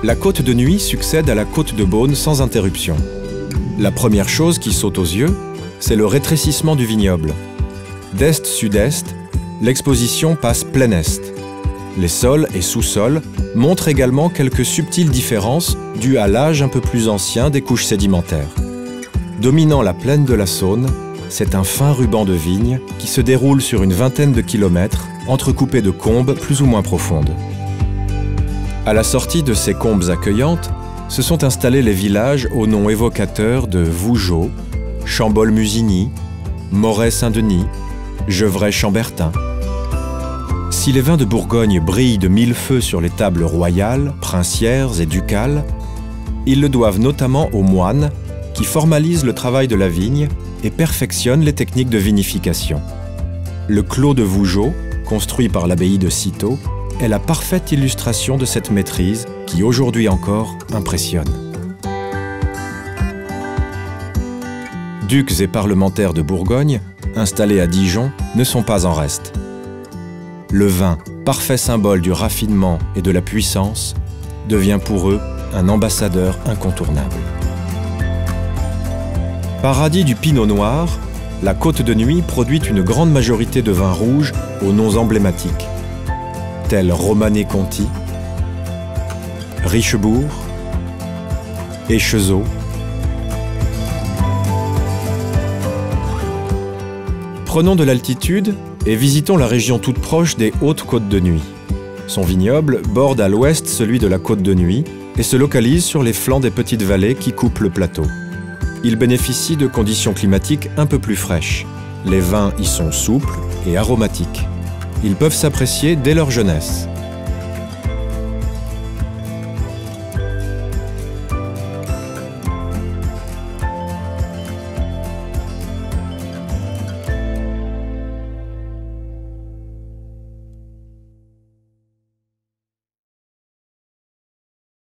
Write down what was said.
La Côte de Nuits succède à la Côte de Beaune sans interruption. La première chose qui saute aux yeux, c'est le rétrécissement du vignoble. D'est-sud-est, l'exposition passe plein est. Les sols et sous-sols montrent également quelques subtiles différences dues à l'âge un peu plus ancien des couches sédimentaires. Dominant la plaine de la Saône, c'est un fin ruban de vignes qui se déroule sur une vingtaine de kilomètres, entrecoupé de combes plus ou moins profondes. À la sortie de ces combes accueillantes, se sont installés les villages aux noms évocateurs de Vougeot, Chambol-Musigny, Moret-Saint-Denis, Gevrey-Chambertin. Si les vins de Bourgogne brillent de mille feux sur les tables royales, princières et ducales, ils le doivent notamment aux moines qui formalisent le travail de la vigne et perfectionnent les techniques de vinification. Le clos de Vougeot, construit par l'abbaye de Cîteaux, est la parfaite illustration de cette maîtrise qui, aujourd'hui encore, impressionne. Ducs et parlementaires de Bourgogne, installés à Dijon, ne sont pas en reste. Le vin, parfait symbole du raffinement et de la puissance, devient pour eux un ambassadeur incontournable. Paradis du Pinot Noir, la Côte de Nuits produit une grande majorité de vins rouges aux noms emblématiques, tels Romanée Conti, Richebourg, Échezeaux. Prenons de l'altitude et visitons la région toute proche des Hautes Côtes de Nuits. Son vignoble borde à l'ouest celui de la Côte de Nuits et se localise sur les flancs des petites vallées qui coupent le plateau. Il bénéficie de conditions climatiques un peu plus fraîches. Les vins y sont souples et aromatiques. Ils peuvent s'apprécier dès leur jeunesse.